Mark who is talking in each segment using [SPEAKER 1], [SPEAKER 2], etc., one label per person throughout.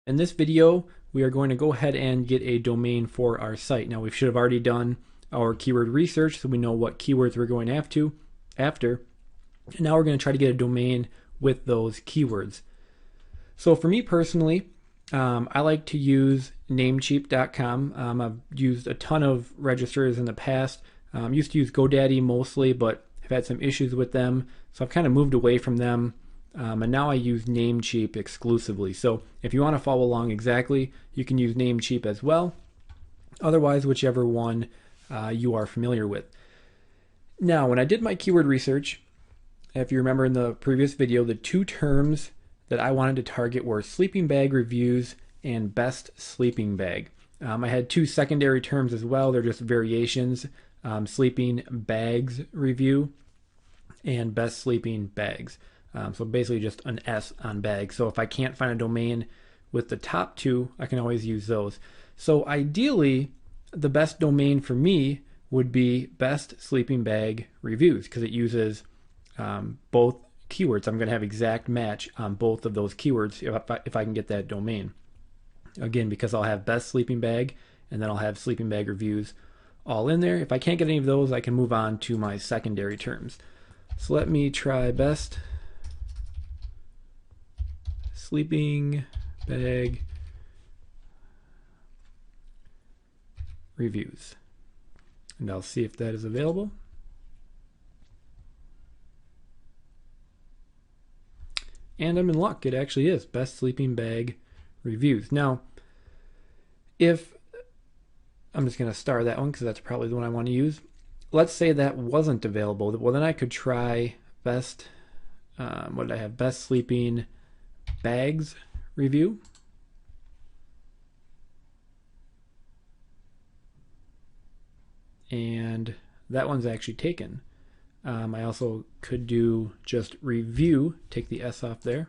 [SPEAKER 1] In this video, we are going to go ahead and get a domain for our site. Now, we should have already done our keyword research so we know what keywords we're going after. And now we're going to try to get a domain with those keywords. So for me personally, I like to use namecheap.com. I've used a ton of registers in the past. Used to use GoDaddy mostly, but I've had some issues with them. So I've kind of moved away from them. And now I use Namecheap exclusively. So if you want to follow along exactly, you can use Namecheap as well. Otherwise, whichever one you are familiar with. Now, when I did my keyword research, if you remember in the previous video, the two terms that I wanted to target were sleeping bag reviews and best sleeping bag. I had two secondary terms as well. They're just variations, sleeping bags review and best sleeping bags. So basically just an S on bag. So if I can't find a domain with the top two, I can always use those. So ideally, the best domain for me would be best sleeping bag reviews because it uses both keywords. I'm going to have exact match on both of those keywords if I can get that domain. Again, because I'll have best sleeping bag and then I'll have sleeping bag reviews all in there. If I can't get any of those, I can move on to my secondary terms. So let me try best sleeping bag reviews. And I'll see if that is available. And I'm in luck. It actually is best sleeping bag reviews. Now, if I'm just going to star that one because that's probably the one I want to use. Let's say that wasn't available. Well, then I could try best, what did I have? Best sleeping bags review. And that one's actually taken. I also could do just review, take the S off there.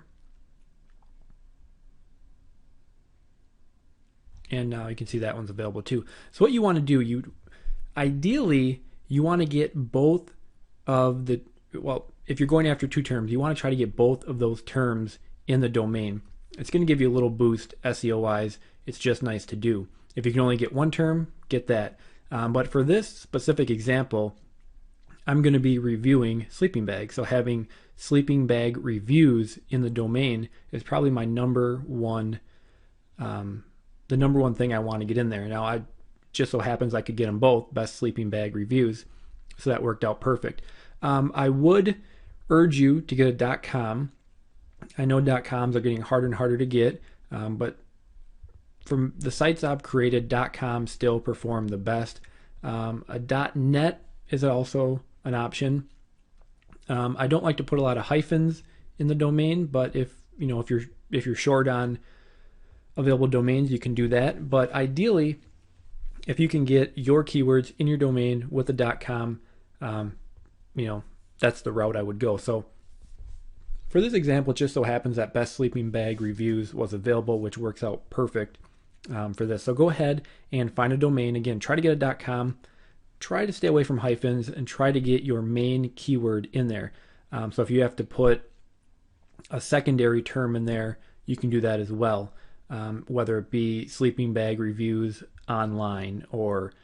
[SPEAKER 1] And now you can see that one's available too. So what you want to do, ideally you want to get both of the, well, if you're going after two terms, you want to try to get both of those terms in the domain. It's going to give you a little boost SEO wise. It's just nice to do. If you can only get one term, get that. But for this specific example, I'm going to be reviewing sleeping bags. So having sleeping bag reviews in the domain is probably my number one, the number one thing I want to get in there. Now, I just so happens I could get them both, best sleeping bag reviews. So that worked out perfect. I would urge you to get a .com. I know .coms are getting harder and harder to get, but from the sites I've created, .com still perform the best. A .net is also an option. I don't like to put a lot of hyphens in the domain, but if you're short on available domains, you can do that. But ideally, if you can get your keywords in your domain with a .com, that's the route I would go. So for this example, it just so happens that best sleeping bag reviews was available, which works out perfect for this. So go ahead and find a domain. Again, try to get a .com. Try to stay away from hyphens and try to get your main keyword in there. So if you have to put a secondary term in there, you can do that as well. Whether it be sleeping bag reviews online or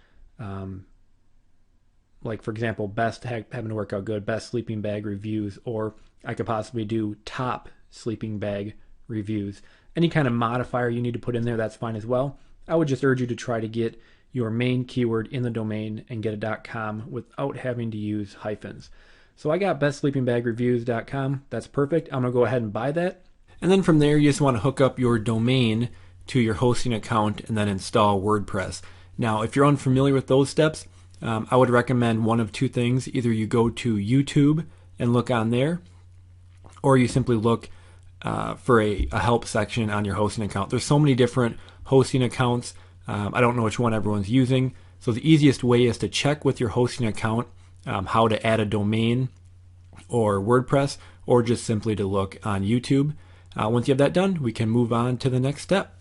[SPEAKER 1] like for example, best having to work out good, best sleeping bag reviews, or I could possibly do top sleeping bag reviews. Any kind of modifier you need to put in there, that's fine as well. I would just urge you to try to get your main keyword in the domain and get a .com without having to use hyphens. So I got bestsleepingbagreviews.com. That's perfect. I'm going to go ahead and buy that. And then from there, you just want to hook up your domain to your hosting account and then install WordPress. Now, if you're unfamiliar with those steps, I would recommend one of two things. Either you go to YouTube and look on there, or you simply look for a help section on your hosting account. There's so many different hosting accounts. I don't know which one everyone's using. So the easiest way is to check with your hosting account how to add a domain or WordPress, or just simply to look on YouTube. Once you have that done, we can move on to the next step.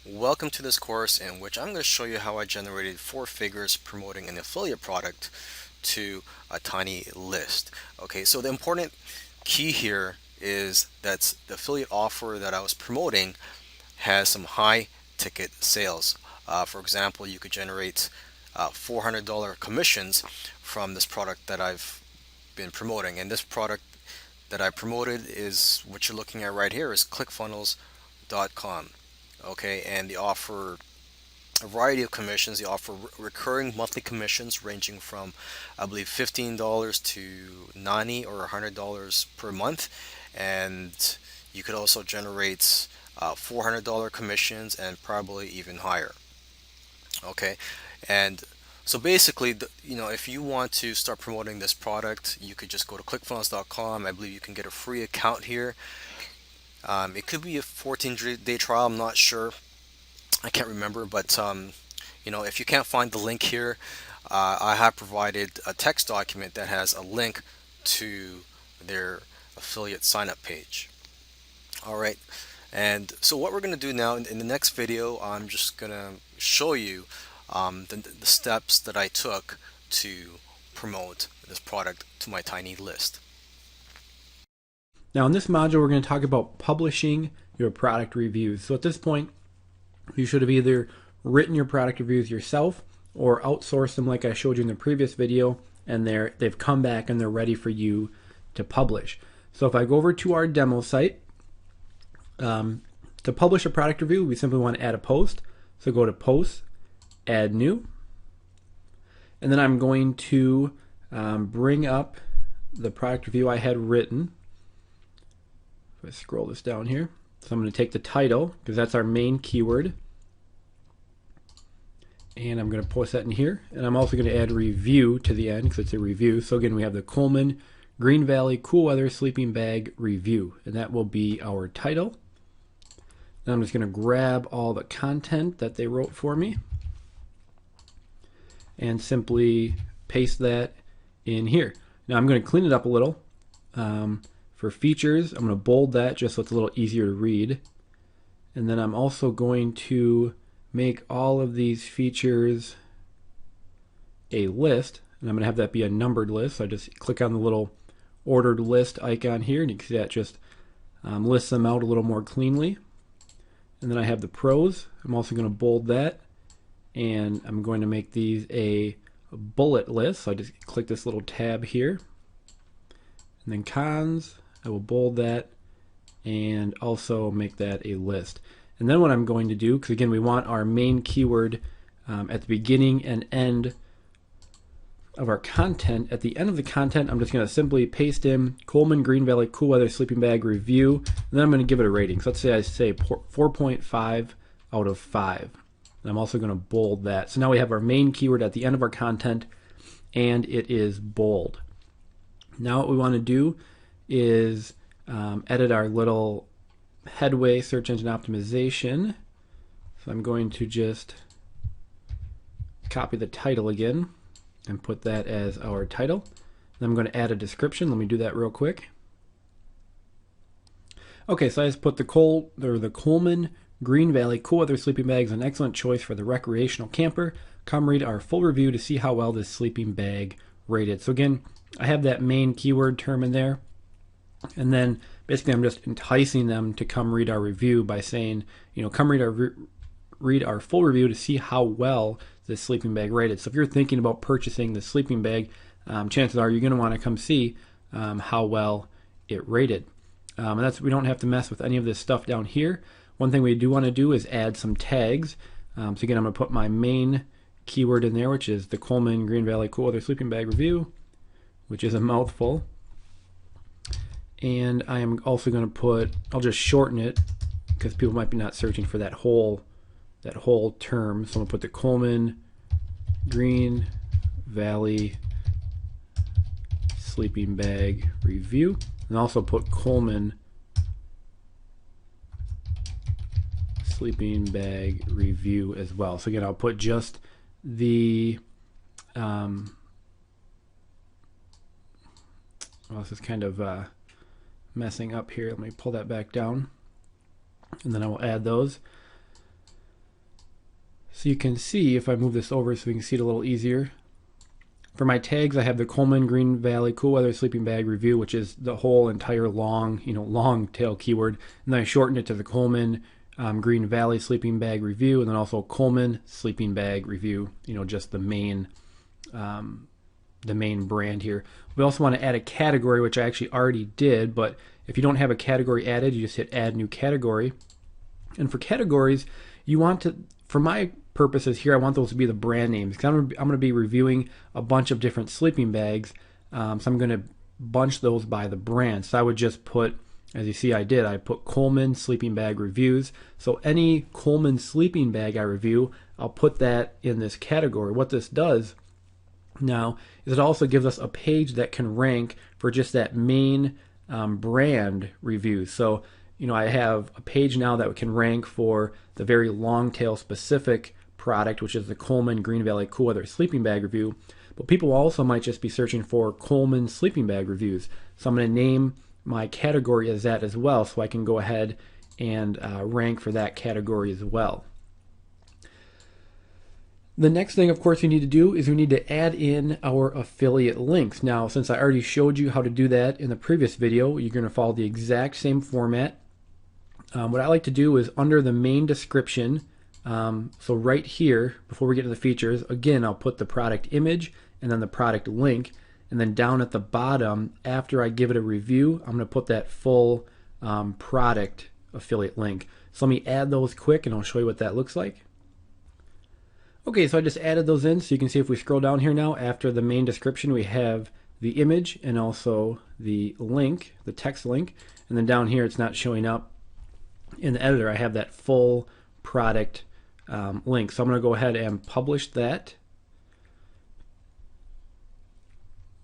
[SPEAKER 2] Welcome to this course in which I'm going to show you how I generated 4 figures promoting an affiliate product to a tiny list. Okay, so the important key here is that the affiliate offer that I was promoting has some high ticket sales. For example, you could generate $400 commissions from this product that I've been promoting. And this product that I promoted is what you're looking at right here, is Clickfunnels.com. Okay, and they offer a variety of commissions. They offer recurring monthly commissions ranging from, I believe, $15 to $90 or $100 per month. And you could also generate $400 commissions and probably even higher. Okay, and so basically, if you want to start promoting this product, you could just go to clickfunnels.com. I believe you can get a free account here. It could be a 14-day trial. I'm not sure. I can't remember, but if you can't find the link here, I have provided a text document that has a link to their affiliate sign-up page. All right, and so what we're going to do now in the next video, I'm just going to show you the steps that I took to promote this product to my tiny list.
[SPEAKER 1] Now in this module, we're going to talk about publishing your product reviews. So at this point, you should have either written your product reviews yourself or outsourced them like I showed you in the previous video, and they've come back and they're ready for you to publish. So if I go over to our demo site, to publish a product review, we simply want to add a post. So go to Posts, Add New, and then I'm going to bring up the product review I had written. If I scroll this down here, so I'm going to take the title, because that's our main keyword, and I'm going to post that in here. And I'm also going to add review to the end because it's a review. So again, we have the Coleman Green Valley Cool Weather Sleeping Bag Review, and that will be our title. Now I'm just going to grab all the content that they wrote for me and simply paste that in here. Now I'm going to clean it up a little. For features, I'm going to bold that just so it's a little easier to read. And then I'm also going to make all of these features a list, and I'm going to have that be a numbered list. So I just click on the little ordered list icon here, and you can see that just lists them out a little more cleanly. And then I have the pros. I'm also going to bold that, and I'm going to make these a bullet list. So I just click this little tab here. And then cons, I will bold that and also make that a list. And then what I'm going to do, because again we want our main keyword at the beginning and end of our content. At the end of the content, I'm just going to simply paste in Coleman Green Valley Cool Weather Sleeping Bag Review, and then I'm going to give it a rating. So let's say I say 4.5 out of 5. And I'm also going to bold that. So now we have our main keyword at the end of our content, and it is bold. Now what we want to do is edit our little headway search engine optimization. So I'm going to just copy the title again and put that as our title. Then I'm going to add a description. Let me do that real quick. Okay, so I just put the Coleman Green Valley Cool Weather Sleeping Bag is an excellent choice for the recreational camper. Come read our full review to see how well this sleeping bag rated. So again, I have that main keyword term in there, and then basically I'm just enticing them to come read our review by saying, come read our full review to see how well this sleeping bag rated. So if you're thinking about purchasing the sleeping bag, chances are you're going to want to come see how well it rated. And we don't have to mess with any of this stuff down here. One thing we do want to do is add some tags. So again, I'm going to put my main keyword in there, which is the Coleman Green Valley Cool Weather Sleeping Bag Review, which is a mouthful. And I am also going to I'll just shorten it because people might be not searching for that whole term. So I'm going to put the Coleman Green Valley Sleeping Bag Review, and also put Coleman Sleeping Bag Review as well. So again, I'll put just the this is kind of messing up here. Let me pull that back down, and then I will add those. So you can see, if I move this over so we can see it a little easier, For my tags, I have the Coleman Green Valley Cool Weather Sleeping Bag Review, which is the whole entire long tail keyword. And then I shortened it to the Coleman Green Valley Sleeping Bag Review, and then also Coleman Sleeping Bag Review. Just the main brand here. We also want to add a category, which I actually already did, but if you don't have a category added, you just hit Add New Category. And for categories, you want to, for my purposes here, I want those to be the brand names, because I'm going to be reviewing a bunch of different sleeping bags, so I'm going to bunch those by the brand. So I would just put, as you see I put Coleman Sleeping Bag Reviews. So any Coleman sleeping bag I review, I'll put that in this category. What this does now is it also gives us a page that can rank for just that main brand review. So I have a page now that can rank for the very long tail specific product, which is the Coleman Green Valley Cool Weather Sleeping Bag Review. But people also might just be searching for Coleman Sleeping Bag Reviews. So I'm going to name my category as that as well, so I can go ahead and rank for that category as well. The next thing, of course, we need to do is we need to add in our affiliate links. Now, since I already showed you how to do that in the previous video, you're going to follow the exact same format. What I like to do is under the main description, so right here, before we get to the features, again, I'll put the product image and then the product link. And then down at the bottom, after I give it a review, I'm going to put that full product affiliate link. So let me add those quick and I'll show you what that looks like. Okay, so I just added those in, so you can see if we scroll down here now, after the main description, we have the image and also the link, the text link. And then down here, it's not showing up in the editor. I have that full product link. So I'm going to go ahead and publish that.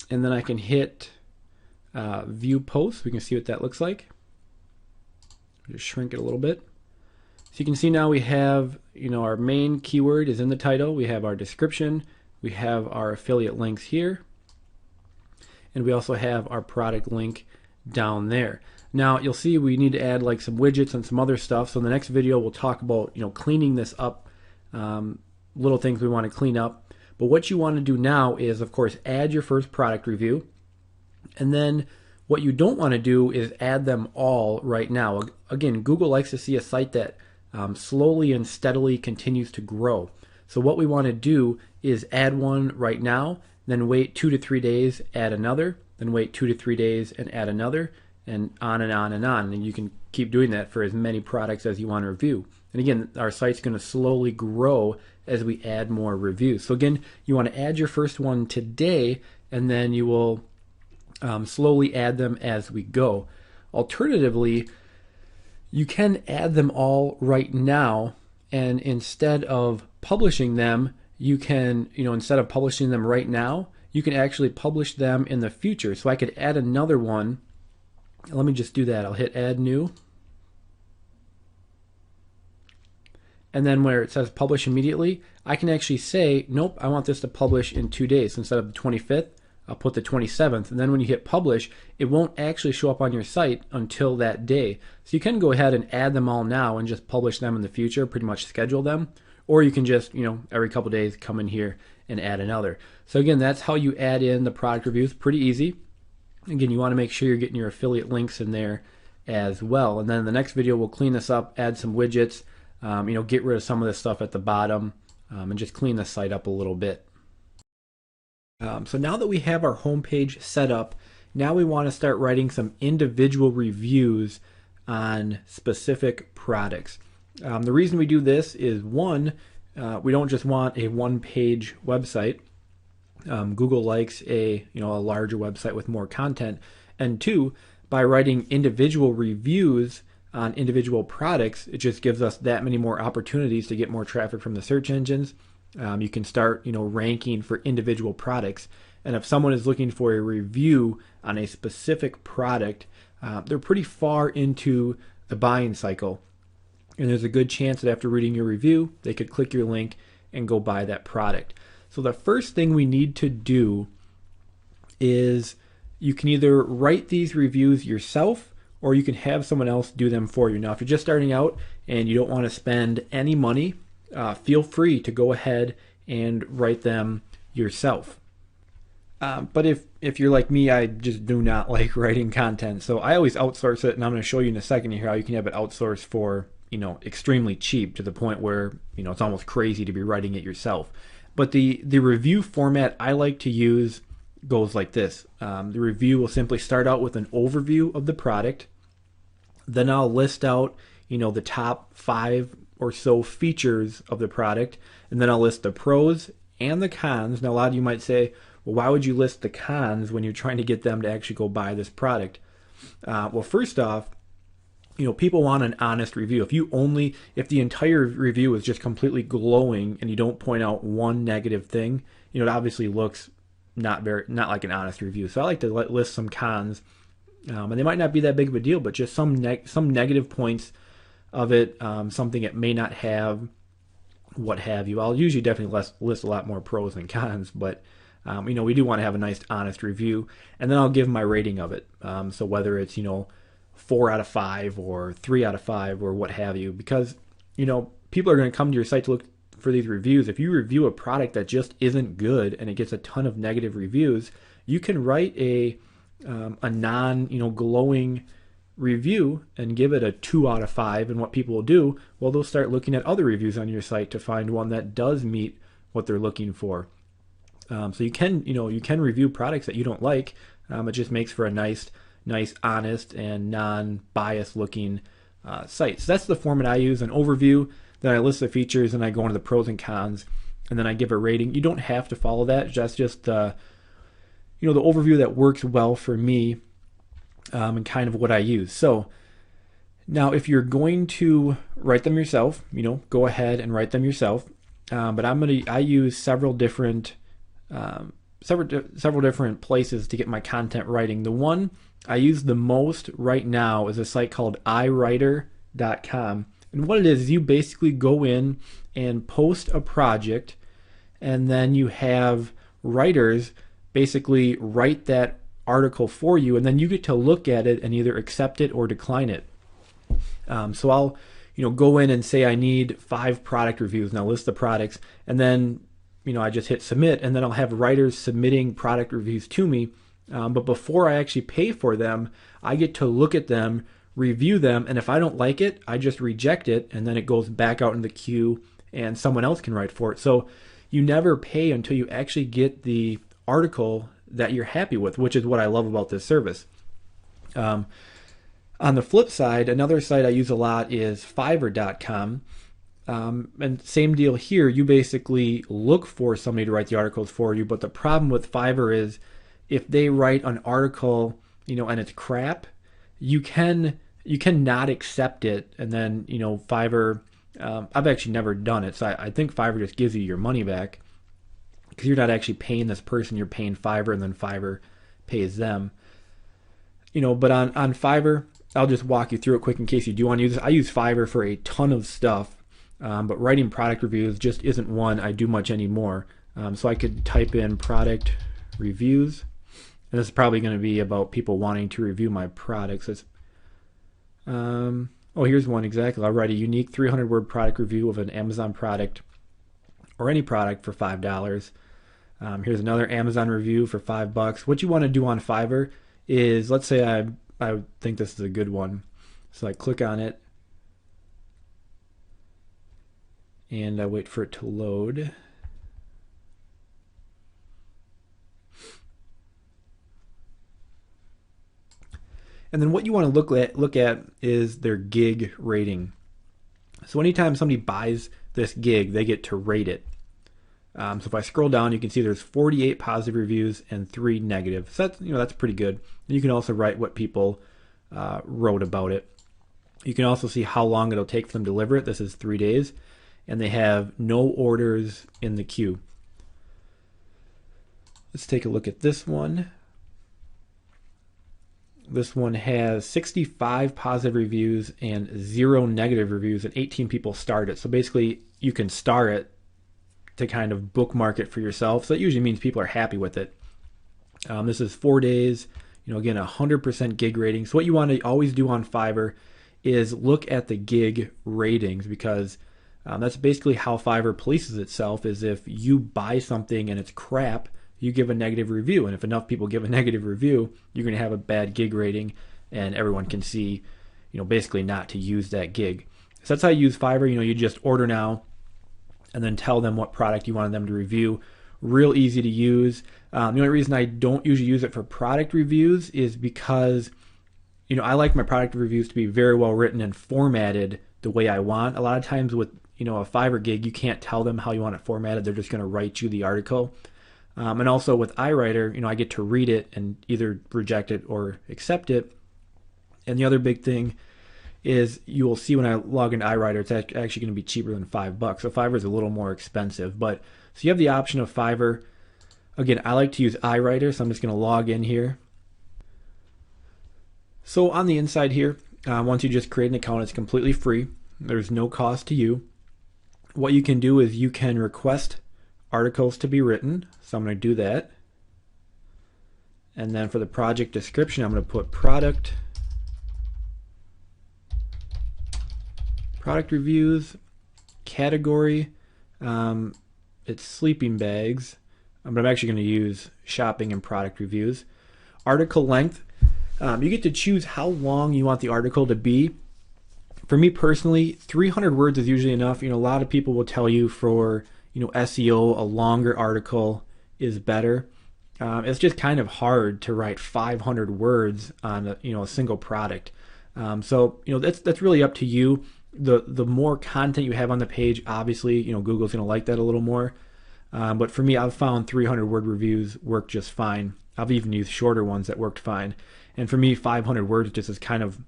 [SPEAKER 1] And then I can hit view post. We can see what that looks like. Just shrink it a little bit. So you can see now we have, our main keyword is in the title. We have our description. We have our affiliate links here. And we also have our product link down there. Now you'll see we need to add like some widgets and some other stuff. So in the next video we'll talk about cleaning this up, little things we want to clean up. But what you want to do now is, of course, add your first product review. And then what you don't want to do is add them all right now. Again, Google likes to see a site that slowly and steadily continues to grow. So what we want to do is add one right now, then wait 2 to 3 days, add another, then wait 2 to 3 days and add another, and on and on and on. And you can keep doing that for as many products as you want to review. And again, our site's going to slowly grow as we add more reviews. So again, you want to add your first one today, and then you will slowly add them as we go. Alternatively, you can add them all right now, and instead of publishing them, you can, instead of publishing them right now, you can actually publish them in the future. So I could add another one. Let me just do that. I'll hit Add New. And then where it says publish immediately, I can actually say, nope, I want this to publish in 2 days. So instead of the 25th, I'll put the 27th. And then when you hit publish, it won't actually show up on your site until that day. So you can go ahead and add them all now and just publish them in the future, pretty much schedule them. Or you can just, every couple days come in here and add another. So again, that's how you add in the product reviews. Pretty easy. Again, you want to make sure you're getting your affiliate links in there as well. And then in the next video, we'll clean this up, add some widgets, get rid of some of this stuff at the bottom, and just clean the site up a little bit. So now that we have our homepage set up, now we want to start writing some individual reviews on specific products. The reason we do this is, one, we don't just want a one-page website. Google likes a larger website with more content. And two, by writing individual reviews on individual products, it just gives us that many more opportunities to get more traffic from the search engines. You can start ranking for individual products. And if someone is looking for a review on a specific product, they're pretty far into the buying cycle. And there's a good chance that after reading your review, they could click your link and go buy that product. So the first thing we need to do is you can either write these reviews yourself, or you can have someone else do them for you. Now, if you're just starting out and you don't want to spend any money, feel free to go ahead and write them yourself. But if you're like me, I just do not like writing content, so I always outsource it, and I'm going to show you in a second here how you can have it outsourced for extremely cheap to the point where it's almost crazy to be writing it yourself. But the review format I like to use goes like this. The review will simply start out with an overview of the product. Then I'll list out the top 5 or so features of the product, and then I'll list the pros and the cons. Now a lot of you might say, well, why would you list the cons when you're trying to get them to actually go buy this product? Well, first off, people want an honest review. If the entire review is just completely glowing and you don't point out one negative thing, it obviously looks not like an honest review. So I like to list some cons, and they might not be that big of a deal, but just some negative points of it, something it may not have, what have you. I'll usually definitely list a lot more pros than cons, but we do want to have a nice honest review, and then I'll give my rating of it. So whether it's 4 out of 5 or 3 out of 5 or what have you, because people are going to come to your site to look for these reviews. If you review a product that just isn't good and it gets a ton of negative reviews, you can write a non glowing review and give it a 2 out of 5, and what people will do, well, they'll start looking at other reviews on your site to find one that does meet what they're looking for. So you can review products that you don't like. It just makes for a nice, honest, and non-biased looking site. So that's the format I use: an overview, then I list the features, and I go into the pros and cons, and then I give a rating. You don't have to follow that. That's just the overview that works well for me, and kind of what I use. So now, if you're going to write them yourself, go ahead and write them yourself. But I use several different places to get my content writing. The one I use the most right now is a site called iWriter.com. And what it is you basically go in and post a project, and then you have writers basically write that article for you, and then you get to look at it and either accept it or decline it. So I'll go in and say I need 5 product reviews, and I'll list the products, and then I just hit submit, and then I'll have writers submitting product reviews to me. But before I actually pay for them, I get to look at them, review them, and if I don't like it, I just reject it, and then it goes back out in the queue, and someone else can write for it. So you never pay until you actually get the article that you're happy with, which is what I love about this service. On the flip side, another site I use a lot is Fiverr.com. And same deal here. You basically look for somebody to write the articles for you, but the problem with Fiverr is if they write an article, and it's crap, you cannot accept it. And then, Fiverr, I've actually never done it, so I think Fiverr just gives you your money back because you're not actually paying this person, you're paying Fiverr, and then Fiverr pays them. But on Fiverr, I'll just walk you through it quick in case you do want to use this. I use Fiverr for a ton of stuff. But writing product reviews just isn't one I do much anymore. So I could type in product reviews, and this is probably going to be about people wanting to review my products. Here's one exactly. I'll write a unique 300-word product review of an Amazon product or any product for $5. Here's another Amazon review for $5. What you want to do on Fiverr is, let's say I think this is a good one. So I click on it, and I wait for it to load. And then what you want to look at is their gig rating. So anytime somebody buys this gig, they get to rate it. So if I scroll down, you can see there's 48 positive reviews and 3 negative. So that's pretty good. And you can also write what people wrote about it. You can also see how long it'll take for them to deliver it. This is 3 days. And they have no orders in the queue. Let's take a look at this one. This one has 65 positive reviews and 0 negative reviews, and 18 people starred it. So basically, you can star it to kind of bookmark it for yourself. So that usually means people are happy with it. This is 4 days. Again, 100% gig rating. So what you want to always do on Fiverr is look at the gig ratings, because that's basically how Fiverr polices itself. Is if you buy something and it's crap, you give a negative review. And if enough people give a negative review, you're going to have a bad gig rating, and everyone can see, basically not to use that gig. So that's how you use Fiverr. You just order now and then tell them what product you wanted them to review. Real easy to use. The only reason I don't usually use it for product reviews is because, I like my product reviews to be very well written and formatted the way I want. A lot of times with, a Fiverr gig, you can't tell them how you want it formatted. They're just going to write you the article. And also with iWriter, I get to read it and either reject it or accept it. And the other big thing is you will see when I log into iWriter, it's actually going to be cheaper than $5. So Fiverr is a little more expensive. But so you have the option of Fiverr. Again, I like to use iWriter, so I'm just going to log in here. So on the inside here, once you just create an account, it's completely free. There's no cost to you. What you can do is you can request articles to be written. So I'm going to do that. And then for the project description, I'm going to put product reviews, category, it's sleeping bags, but I'm actually going to use shopping and product reviews. Article length, you get to choose how long you want the article to be. For me personally, 300 words is usually enough. A lot of people will tell you for SEO, a longer article is better. It's just kind of hard to write 500 words on a single product. So that's really up to you. The more content you have on the page, obviously, Google's going to like that a little more. But for me, I've found 300 word reviews work just fine. I've even used shorter ones that worked fine. And for me, 500 words just is kind of,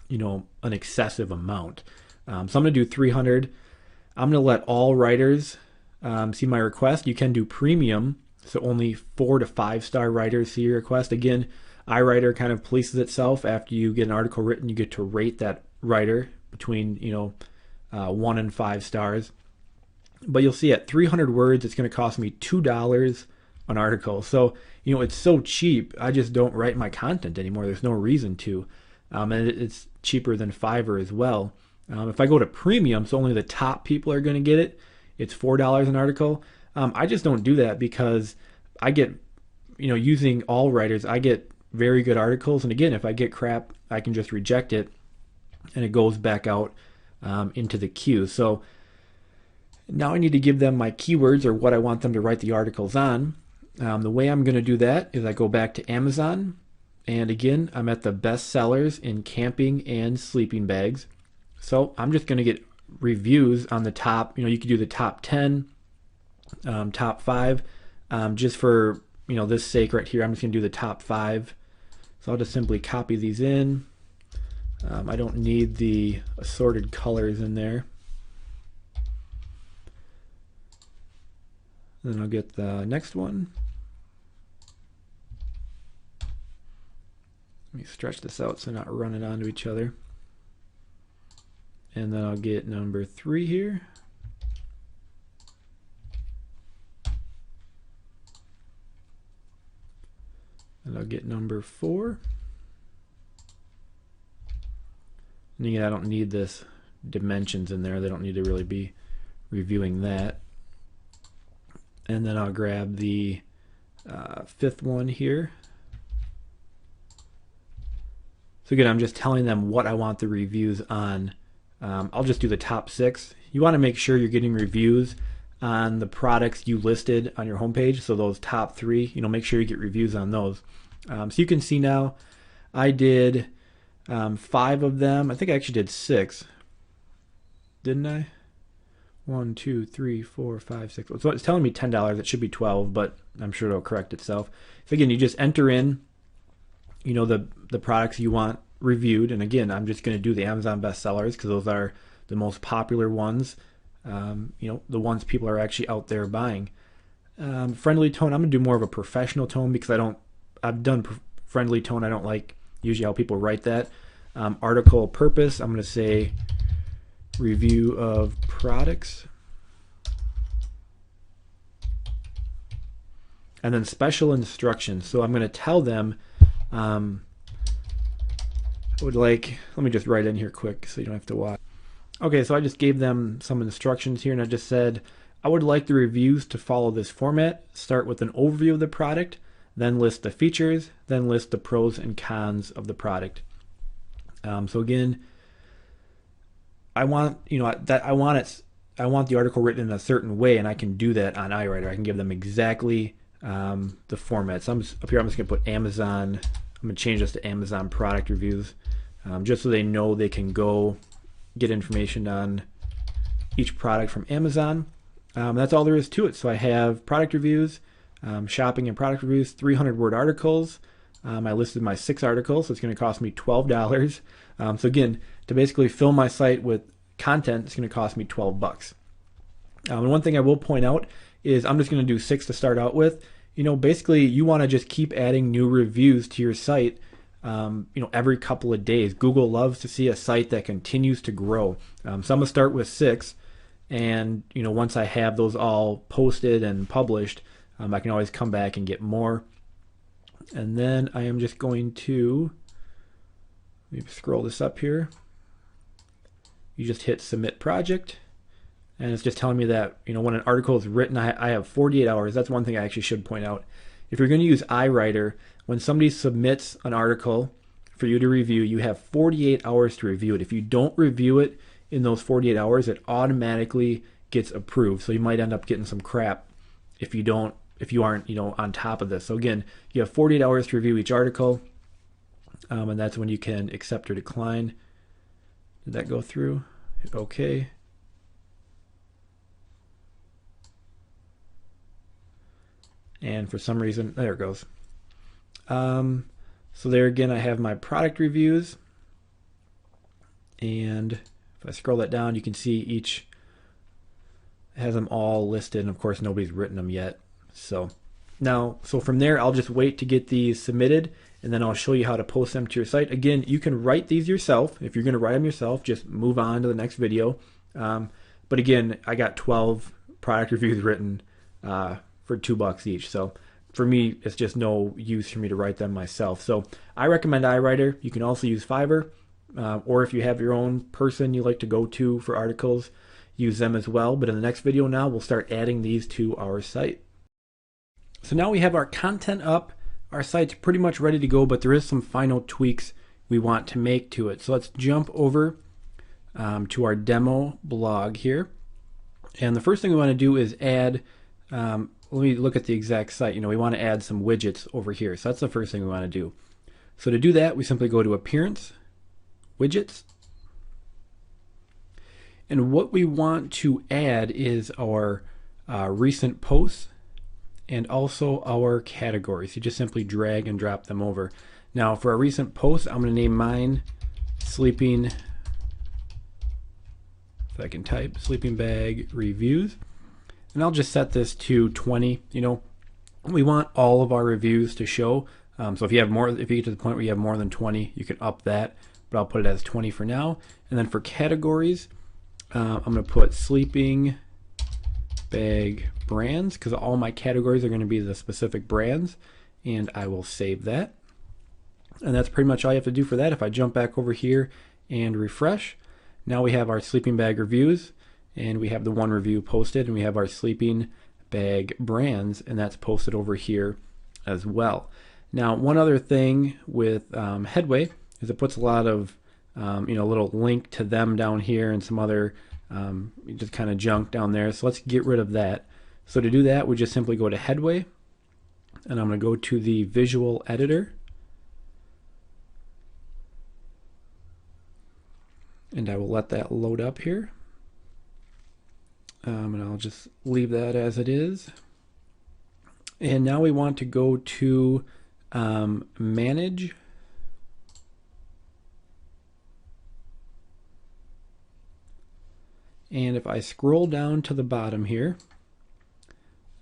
[SPEAKER 1] an excessive amount. So I'm going to do 300. I'm going to let all writers see my request. You can do premium, so only 4 to 5 star writers see your request. Again, iWriter kind of polices itself. After you get an article written, you get to rate that writer between 1 and 5 stars. But you'll see at 300 words, it's going to cost me $2 an article. So it's so cheap. I just don't write my content anymore. There's no reason to, and it's cheaper than Fiverr as well. If I go to premium, so only the top people are going to get it, it's $4 an article. I just don't do that because I get, using all writers, I get very good articles. And again, if I get crap, I can just reject it and it goes back out into the queue. So now I need to give them my keywords or what I want them to write the articles on. The way I'm going to do that is I go back to Amazon. And again, I'm at the best sellers in camping and sleeping bags. So I'm just going to get reviews on the top. You could do the top 10, top 5. Just for this sake right here, I'm just going to do the top 5. So I'll just simply copy these in. I don't need the assorted colors in there. Then I'll get the next one. Let me stretch this out so they're not running onto each other. And then I'll get number 3 here. And I'll get number 4. And again, I don't need this dimensions in there. They don't need to really be reviewing that. And then I'll grab the 5th one here. So again, I'm just telling them what I want the reviews on. I'll just do the top 6. You want to make sure you're getting reviews on the products you listed on your homepage. So those top 3, make sure you get reviews on those. So you can see now I did 5 of them. I think I actually did 6. Didn't I? 1, 2, 3, 4, 5, 6. So it's telling me $10. It should be 12, but I'm sure it'll correct itself. So again, you just enter in, the products you want reviewed. And again, I'm just going to do the Amazon bestsellers because those are the most popular ones. The ones people are actually out there buying. Friendly tone, I'm going to do more of a professional tone because I've done friendly tone. I don't like usually how people write that. Article purpose, I'm going to say review of products. And then special instructions. So I'm going to tell them, let me just write in here quick so you don't have to watch. Okay, so I just gave them some instructions here and I just said, I would like the reviews to follow this format. Start with an overview of the product, then list the features, then list the pros and cons of the product. So again, I want I want the article written in a certain way, and I can do that on iWriter. I can give them exactly the format. So up here, I'm just going to put Amazon. I'm going to change this to Amazon product reviews, just so they know they can go get information on each product from Amazon. That's all there is to it. So I have product reviews, shopping and product reviews, 300-word articles. I listed my 6 articles, so it's going to cost me $12. So again, to basically fill my site with content, it's going to cost me $12. And one thing I will point out is I'm just going to do 6 to start out with. Basically you want to just keep adding new reviews to your site, every couple of days. Google loves to see a site that continues to grow. So I'm going to start with 6, and once I have those all posted and published, I can always come back and get more. And then I am just going to maybe scroll this up here. You just hit submit project, and it's just telling me that when an article is written, I have 48 hours. That's one thing I actually should point out. If you're going to use iWriter, when somebody submits an article for you to review, you have 48 hours to review it. If you don't review it in those 48 hours, it automatically gets approved. So you might end up getting some crap if you aren't on top of this. So again, you have 48 hours to review each article, and that's when you can accept or decline. Did that go through? Hit OK. And for some reason, there it goes. So there again, I have my product reviews, and if I scroll that down, you can see each has them all listed, and of course nobody's written them yet. So from there, I'll just wait to get these submitted, and then I'll show you how to post them to your site. Again, you can write these yourself. If you're going to write them yourself, just move on to the next video. But again, I got 12 product reviews written for $2 each. So for me, it's just no use for me to write them myself. So I recommend iWriter. You can also use Fiverr, or if you have your own person you like to go to for articles, use them as well. But in the next video now, we'll start adding these to our site. So now we have our content up. Our site's pretty much ready to go, but there is some final tweaks we want to make to it. So let's jump over to our demo blog here. And the first thing we want to do is add, let me look at the exact site. We want to add some widgets over here. So that's the first thing we want to do. So to do that, we simply go to Appearance, Widgets. And what we want to add is our recent posts and also our categories. You just simply drag and drop them over. Now for our recent posts, I'm going to name mine Sleeping, if I can type, Sleeping Bag Reviews. And I'll just set this to 20. We want all of our reviews to show. So if you get to the point where you have more than 20, you can up that, but I'll put it as 20 for now. And then for categories, I'm going to put Sleeping Bag Brands, because all my categories are going to be the specific brands, and I will save that. And that's pretty much all you have to do for that. If I jump back over here and refresh, now we have our sleeping bag reviews, and we have the one review posted, and we have our sleeping bag brands, and that's posted over here as well. Now one other thing with Headway is it puts a lot of little link to them down here and some other just kind of junk down there. So let's get rid of that. So to do that, we just simply go to Headway, and I'm going to go to the visual editor, and I will let that load up here, and I'll just leave that as it is. And now we want to go to Manage, and if I scroll down to the bottom here,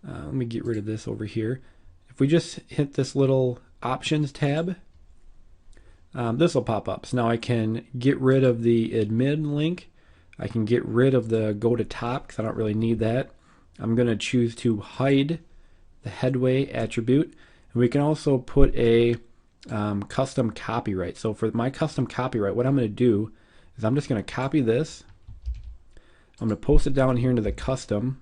[SPEAKER 1] let me get rid of this over here. If we just hit this little Options tab, this will pop up. So now I can get rid of the admin link. I can get rid of the go to top because I don't really need that. I'm going to choose to hide the Headway attribute. And we can also put a custom copyright. So for my custom copyright, what I'm going to do is I'm just going to copy this. I'm going to post it down here into the custom,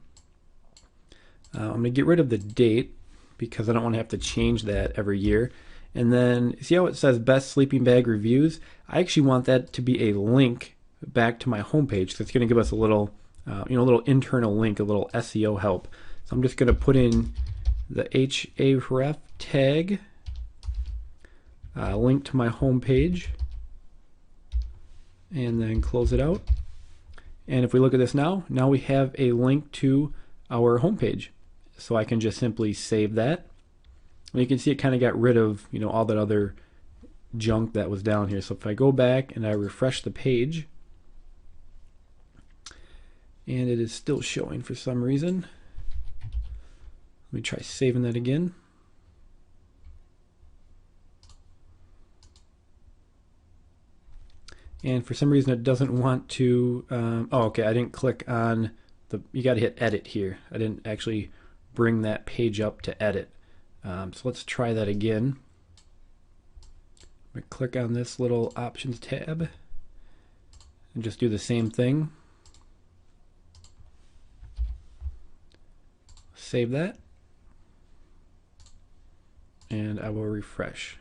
[SPEAKER 1] I'm going to get rid of the date because I don't want to have to change that every year. And then see how it says best sleeping bag reviews? I actually want that to be a link back to my homepage. So it's going to give us a little, a little internal link, a little SEO help. So I'm just going to put in the href tag, link to my homepage, and then close it out. And if we look at this now we have a link to our homepage. So I can just simply save that. And you can see it kind of got rid of, all that other junk that was down here. So if I go back and I refresh the page, and it is still showing for some reason. Let me try saving that again. And for some reason it doesn't want to, okay, I didn't click on you got to hit edit here. I didn't actually bring that page up to edit. So let's try that again. I'm going to click on this little options tab and just do the same thing. Save that. And I will refresh.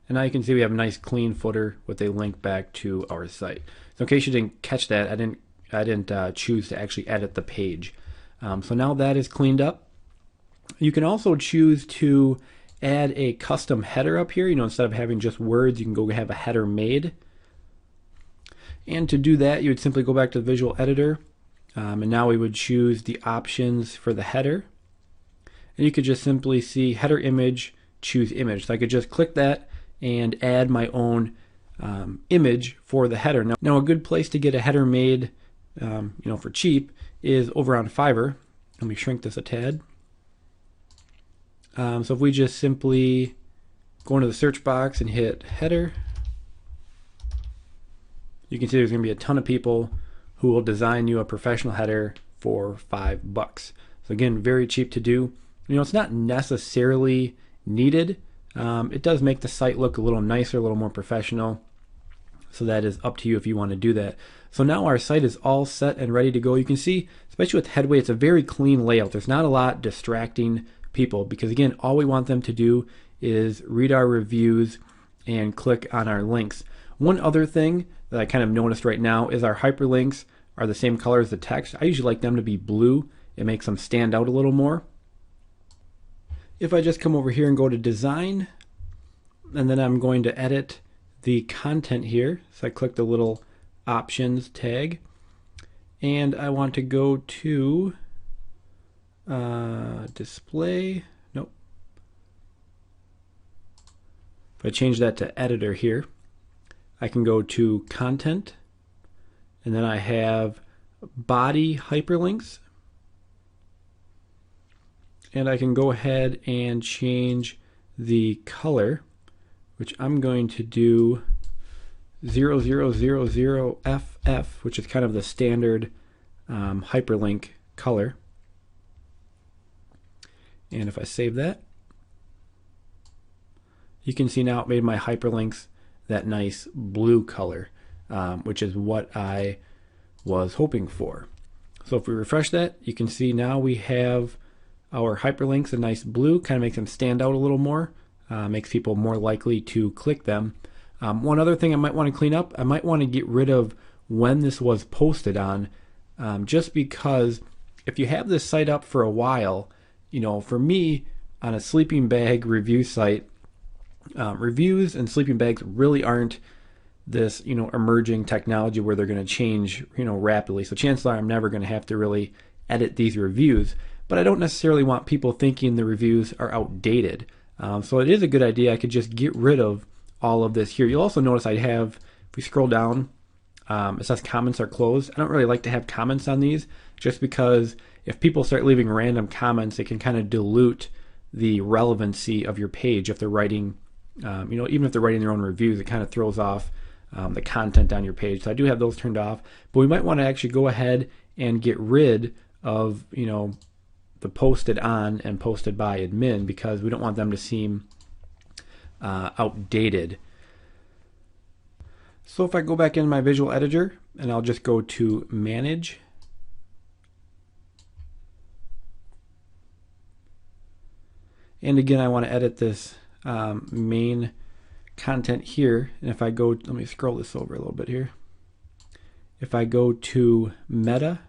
[SPEAKER 1] And now you can see we have a nice clean footer with a link back to our site. So in case you didn't catch that, I didn't choose to actually edit the page. So now that is cleaned up. You can also choose to add a custom header up here. Instead of having just words, you can go have a header made. And to do that, you would simply go back to the visual editor. And now we would choose the options for the header. And you could just simply see header image, choose image. So I could just click that and add my own image for the header. Now a good place to get a header made for cheap is over on Fiverr. Let me shrink this a tad. So if we just simply go into the search box and hit header, you can see there's going to be a ton of people who will design you a professional header for $5. So again, very cheap to do. It's not necessarily needed. It does make the site look a little nicer, a little more professional. So that is up to you if you want to do that. So now our site is all set and ready to go. You can see, especially with Headway, it's a very clean layout. There's not a lot distracting people because again, all we want them to do is read our reviews and click on our links. One other thing that I kind of noticed right now is our hyperlinks are the same color as the text. I usually like them to be blue. It makes them stand out a little more. If I just come over here and go to design, and then I'm going to edit the content here. So I click the little options tag, and I want to go to display. Nope. If I change that to editor here, I can go to content, and then I have body hyperlinks. And I can go ahead and change the color, which I'm going to do 0000FF, which is kind of the standard hyperlink color. And if I save that, you can see now it made my hyperlinks that nice blue color, which is what I was hoping for. So if we refresh that, you can see now we have our hyperlinks a nice blue, kind of makes them stand out a little more, makes people more likely to click them. One other thing I might want to clean up, I might want to get rid of when this was posted on, just because if you have this site up for a while, for me on a sleeping bag review site, reviews and sleeping bags really aren't this emerging technology where they're going to change rapidly. So chances are I'm never going to have to really edit these reviews. But I don't necessarily want people thinking the reviews are outdated. So it is a good idea. I could just get rid of all of this here. You'll also notice I have, if we scroll down, it says comments are closed. I don't really like to have comments on these just because if people start leaving random comments, it can kind of dilute the relevancy of your page. If they're writing, even if they're writing their own reviews, it kind of throws off the content on your page. So I do have those turned off. But we might want to actually go ahead and get rid of, the posted on and posted by admin because we don't want them to seem outdated. So if I go back in my visual editor and I'll just go to manage, And again, I want to edit this main content here. And if I go, let me scroll this over a little bit here. If I go to meta,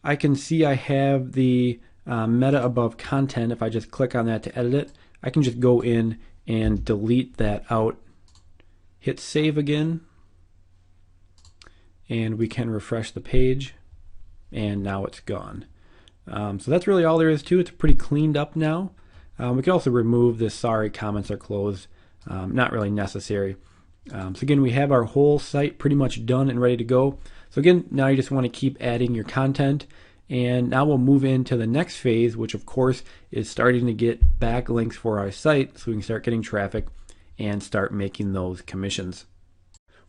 [SPEAKER 1] I can see I have the meta above content. If I just click on that to edit it, I can just go in and delete that out. Hit save again, and we can refresh the page, and now it's gone. So that's really all there is to it. It's pretty cleaned up now. We can also remove this sorry comments are closed. Not really necessary. So again, we have our whole site pretty much done and ready to go. So again, now you just want to keep adding your content. And now we'll move into the next phase, which of course is starting to get backlinks for our site so we can start getting traffic and start making those commissions.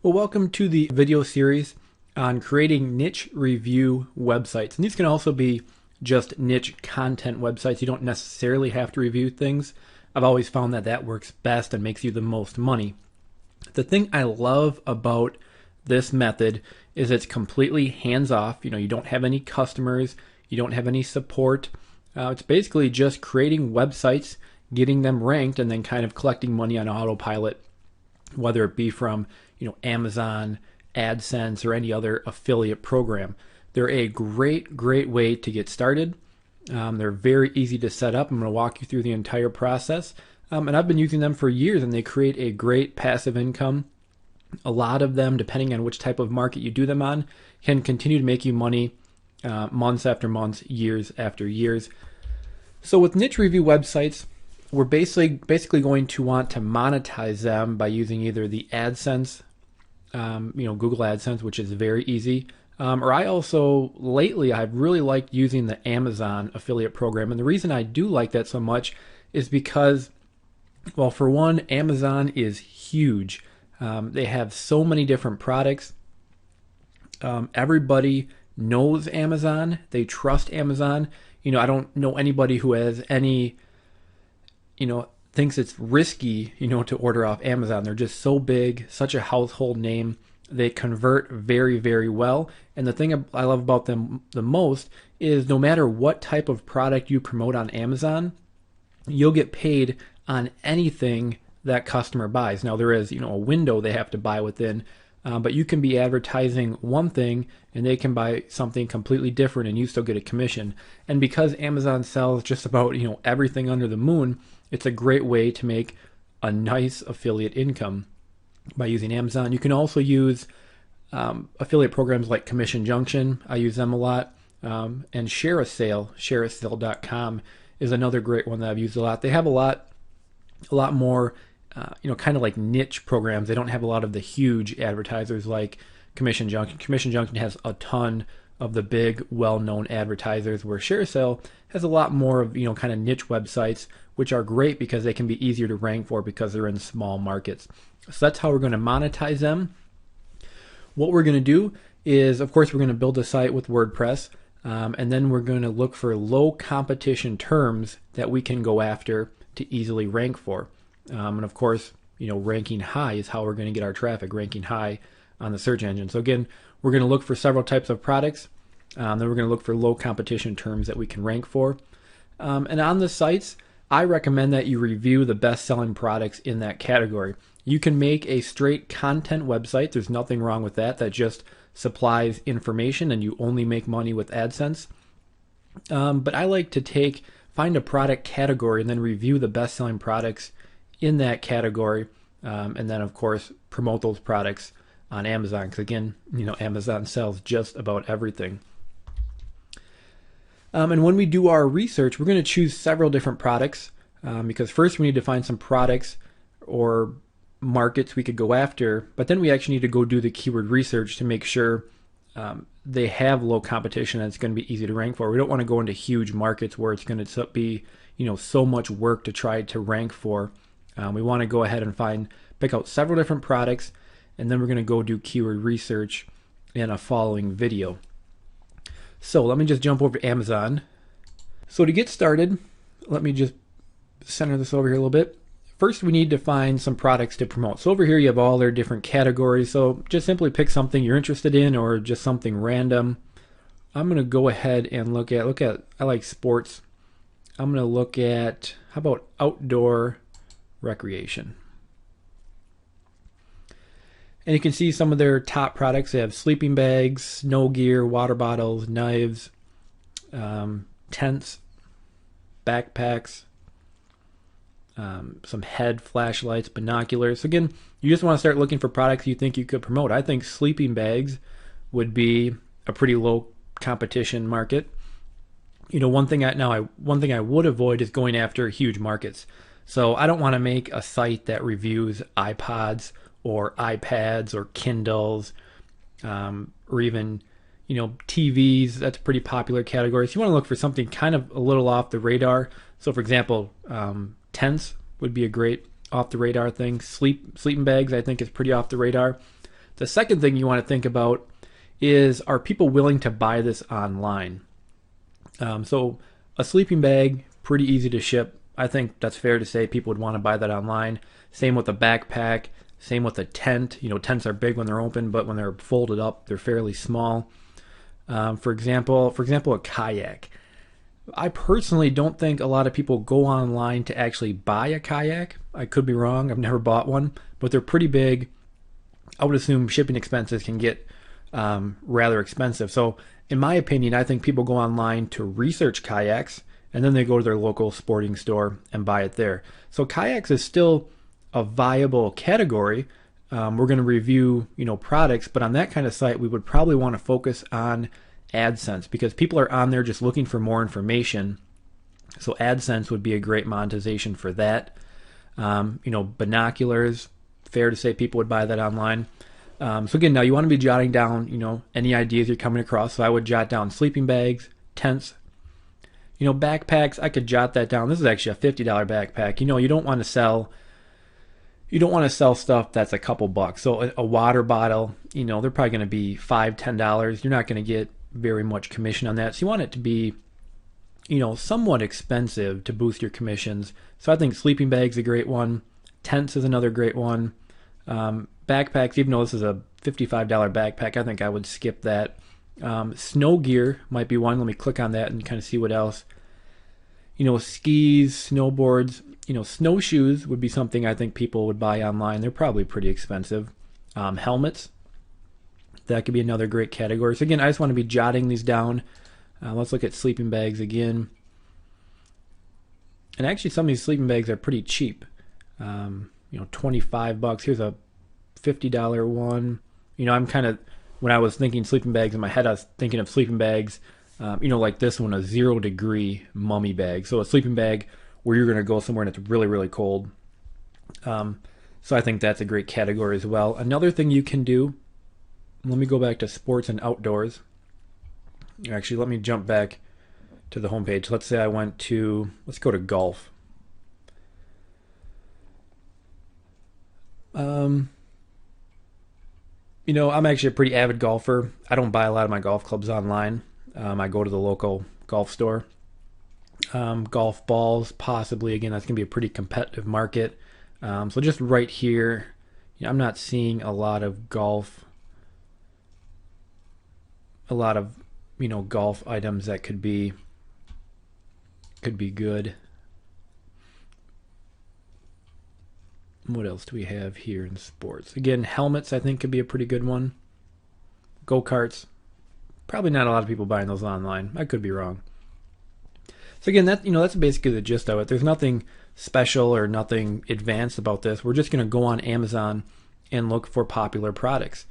[SPEAKER 1] Well, welcome to the video series on creating niche review websites. And these can also be just niche content websites. You don't necessarily have to review things. I've always found that that works best and makes you the most money. The thing I love about this method is it's completely hands-off. You don't have any customers, you don't have any support. It's basically just creating websites, getting them ranked, and then kind of collecting money on autopilot, whether it be from Amazon, AdSense, or any other affiliate program. They're a great way to get started. They're very easy to set up. I'm going to walk you through the entire process. And I've been using them for years, and they create a great passive income. A lot of them, depending on which type of market you do them on, can continue to make you money months after months, years after years. So with niche review websites, we're basically going to want to monetize them by using either the AdSense, Google AdSense, which is very easy. Or I also, lately, I've really liked using the Amazon affiliate program. And the reason I do like that so much is because, well, for one, Amazon is huge. They have so many different products. Everybody knows Amazon. They trust Amazon. I don't know anybody who has any, thinks it's risky, to order off Amazon. They're just so big, such a household name. They convert very well. And the thing I love about them the most is no matter what type of product you promote on Amazon, you'll get paid on anything that customer buys. Now there is, a window they have to buy within, but you can be advertising one thing and they can buy something completely different and you still get a commission. And because Amazon sells just about, everything under the moon, it's a great way to make a nice affiliate income by using Amazon. You can also use affiliate programs like Commission Junction. I use them a lot. And Share a Sale, shareasale.com is another great one that I've used a lot. They have a lot more, kind of like niche programs. They don't have a lot of the huge advertisers like Commission Junction. Commission Junction has a ton of the big, well-known advertisers, where Share a Sale has a lot more of, kind of niche websites, which are great because they can be easier to rank for because they're in small markets. So that's how we're going to monetize them. What we're going to do is, of course, we're going to build a site with WordPress, and then we're going to look for low competition terms that we can go after to easily rank for. And of course, ranking high is how we're going to get our traffic, ranking high on the search engine. So again, we're going to look for several types of products. Then we're going to look for low competition terms that we can rank for. And on the sites, I recommend that you review the best-selling products in that category. You can make a straight content website. There's nothing wrong with that. That just supplies information and you only make money with AdSense. But I like to find a product category and then review the best-selling products in that category. And then, of course, promote those products on Amazon. Because again, Amazon sells just about everything. And when we do our research, we're going to choose several different products because first we need to find some products or markets we could go after, but then we actually need to go do the keyword research to make sure they have low competition and it's going to be easy to rank for. We don't want to go into huge markets where it's going to be so much work to try to rank for. We want to go ahead and pick out several different products, and then we're going to go do keyword research in a following video. So let me just jump over to Amazon. So to get started, let me just center this over here a little bit. First, we need to find some products to promote. So over here, you have all their different categories. So just simply pick something you're interested in or just something random. I'm going to go ahead and look at, I like sports I'm going to look at, how about outdoor recreation? And you can see some of their top products. They have sleeping bags, snow gear, water bottles, knives, tents, backpacks, some head flashlights, binoculars. So again, you just want to start looking for products you think you could promote. I think sleeping bags would be a pretty low competition market. One thing I would avoid is going after huge markets. So I don't want to make a site that reviews iPods or iPads or Kindles, or even TVs. That's a pretty popular category. So you want to look for something kind of a little off the radar. So for example, tents would be a great off the radar thing. Sleeping bags I think is pretty off the radar. The second thing you want to think about is, are people willing to buy this online? So a sleeping bag, pretty easy to ship. I think that's fair to say people would want to buy that online. Same with a backpack. Same with a tent. Tents are big when they're open, but when they're folded up, they're fairly small. For example, a kayak. I personally don't think a lot of people go online to actually buy a kayak. I could be wrong. I've never bought one, but they're pretty big. I would assume shipping expenses can get rather expensive. So in my opinion, I think people go online to research kayaks, and then they go to their local sporting store and buy it there. So kayaks is still a viable category. We're going to review, products, but on that kind of site, we would probably want to focus on AdSense, because people are on there just looking for more information. So AdSense would be a great monetization for that. Binoculars, fair to say people would buy that online. So again, now you want to be jotting down, any ideas you're coming across. So I would jot down sleeping bags, tents, backpacks. I could jot that down. This is actually a $50 backpack. You don't want to sell stuff that's a couple bucks. So a water bottle, they're probably going to be $5, $10. You're not going to get very much commission on that. So you want it to be, somewhat expensive to boost your commissions. So I think sleeping bags a great one. Tents is another great one. Backpacks, even though this is a $55 backpack, I think I would skip that. Snow gear might be one. Let me click on that and kind of see what else. Skis, snowboards, snowshoes would be something I think people would buy online. They're probably pretty expensive. Helmets, that could be another great category. So again, I just want to be jotting these down. Let's look at sleeping bags again. And actually some of these sleeping bags are pretty cheap. $25. Here's a $50 one. I'm kind of, when I was thinking sleeping bags in my head, I was thinking of sleeping bags, like this one, a 0 degree mummy bag. So a sleeping bag where you're going to go somewhere and it's really, really cold. So I think that's a great category as well. Another thing you can do, let me go back to sports and outdoors. Actually, let me jump back to the homepage. Let's say I went to, let's go to golf. I'm actually a pretty avid golfer. I don't buy a lot of my golf clubs online. I go to the local golf store. Golf balls, possibly. Again, that's going to be a pretty competitive market. So just right here, I'm not seeing a lot of golf golf items that could be good. What else do we have here in sports? Again, helmets I think could be a pretty good one. Go-karts. Probably not a lot of people buying those online. I could be wrong. So again, that's basically the gist of it. There's nothing special or nothing advanced about this. We're just going to go on Amazon and look for popular products.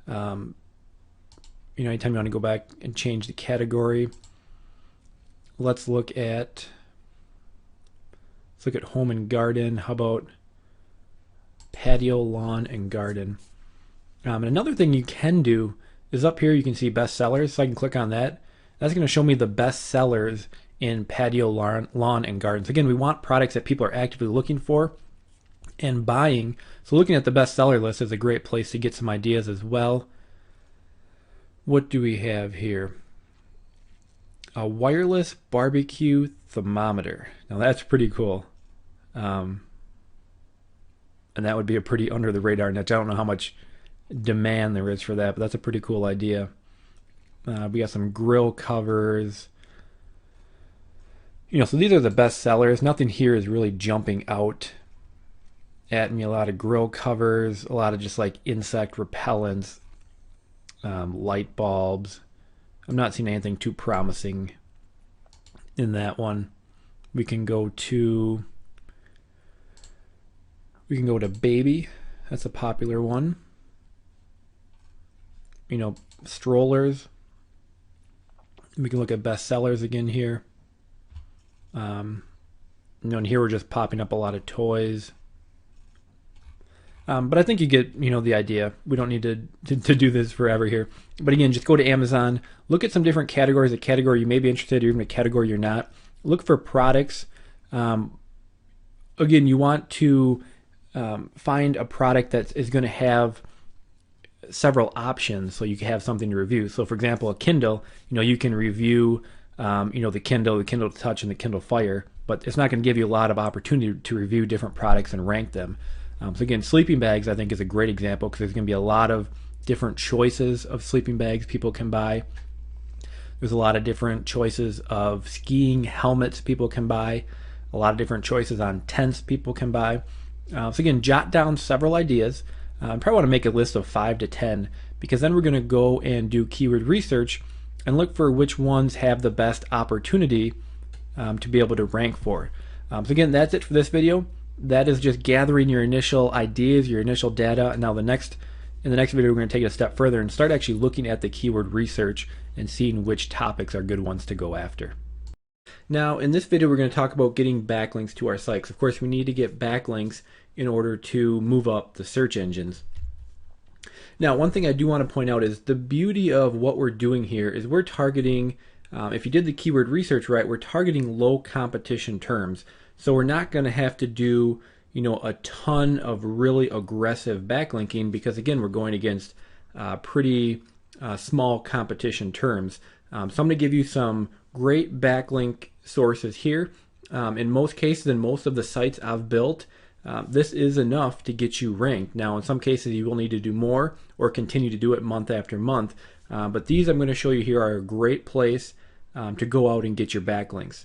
[SPEAKER 1] Anytime you want to go back and change the category, let's look at home and garden. How about patio, lawn, and garden? And another thing you can do is up here you can see best sellers. So I can click on that. That's going to show me the best sellers in patio, lawn, and gardens. Again, we want products that people are actively looking for and buying. So looking at the best seller list is a great place to get some ideas as well. What do we have here? A wireless barbecue thermometer. Now that's pretty cool. And that would be a pretty under the radar niche. I don't know how much demand there is for that, but that's a pretty cool idea. We got some grill covers. So these are the best sellers. Nothing here is really jumping out at me. A lot of grill covers, a lot of just like insect repellents, light bulbs. I'm not seeing anything too promising in that one. We can go to baby. That's a popular one. Strollers. We can look at best sellers again here. And here we're just popping up a lot of toys. But I think you get the idea. We don't need to do this forever here. But again, just go to Amazon, look at some different categories, a category you may be interested in, or even a category you're not. Look for products. Again, you want to find a product that is going to have several options, so you can have something to review. So, for example, a Kindle. You can review, the Kindle Touch, and the Kindle Fire, but it's not going to give you a lot of opportunity to review different products and rank them. So again, sleeping bags I think is a great example because there's going to be a lot of different choices of sleeping bags people can buy. There's a lot of different choices of skiing helmets people can buy. A lot of different choices on tents people can buy. So again, jot down several ideas. I probably want to make a list of 5 to 10 because then we're going to go and do keyword research and look for which ones have the best opportunity to be able to rank for. So again, that's it for this video. That is just gathering your initial ideas, your initial data. Now in the next video, we're going to take it a step further and start actually looking at the keyword research and seeing which topics are good ones to go after. Now in this video, we're going to talk about getting backlinks to our sites. Of course, we need to get backlinks in order to move up the search engines. Now, one thing I do want to point out is the beauty of what we're doing here is we're targeting, if you did the keyword research right, we're targeting low competition terms. So we're not going to have to do, a ton of really aggressive backlinking because again, we're going against pretty small competition terms. So I'm going to give you some great backlink sources here. In most cases, in most of the sites I've built, this is enough to get you ranked. Now, in some cases, you will need to do more or continue to do it month after month. But these I'm going to show you here are a great place to go out and get your backlinks.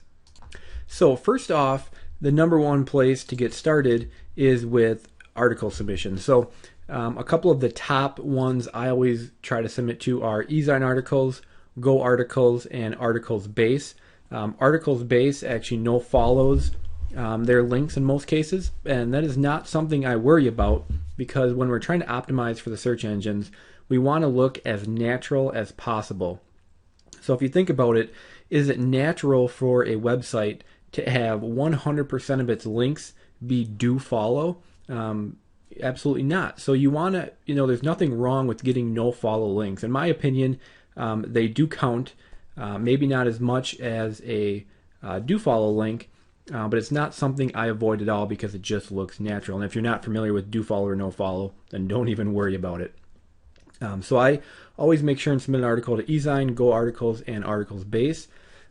[SPEAKER 1] So first off, the number one place to get started is with article submissions. So a couple of the top ones I always try to submit to are iWritercom, Go Articles, and Articles Base. Articles Base actually no follows their links in most cases, and that is not something I worry about because when we're trying to optimize for the search engines, we want to look as natural as possible. So if you think about it, is it natural for a website to have 100% of its links be do follow? Absolutely not. So you want to, there's nothing wrong with getting no follow links. In my opinion, they do count, maybe not as much as a do follow link, but it's not something I avoid at all because it just looks natural. And if you're not familiar with do follow or no follow, then don't even worry about it. So I always make sure and submit an article to iWriter, Go Articles, and Articles Base.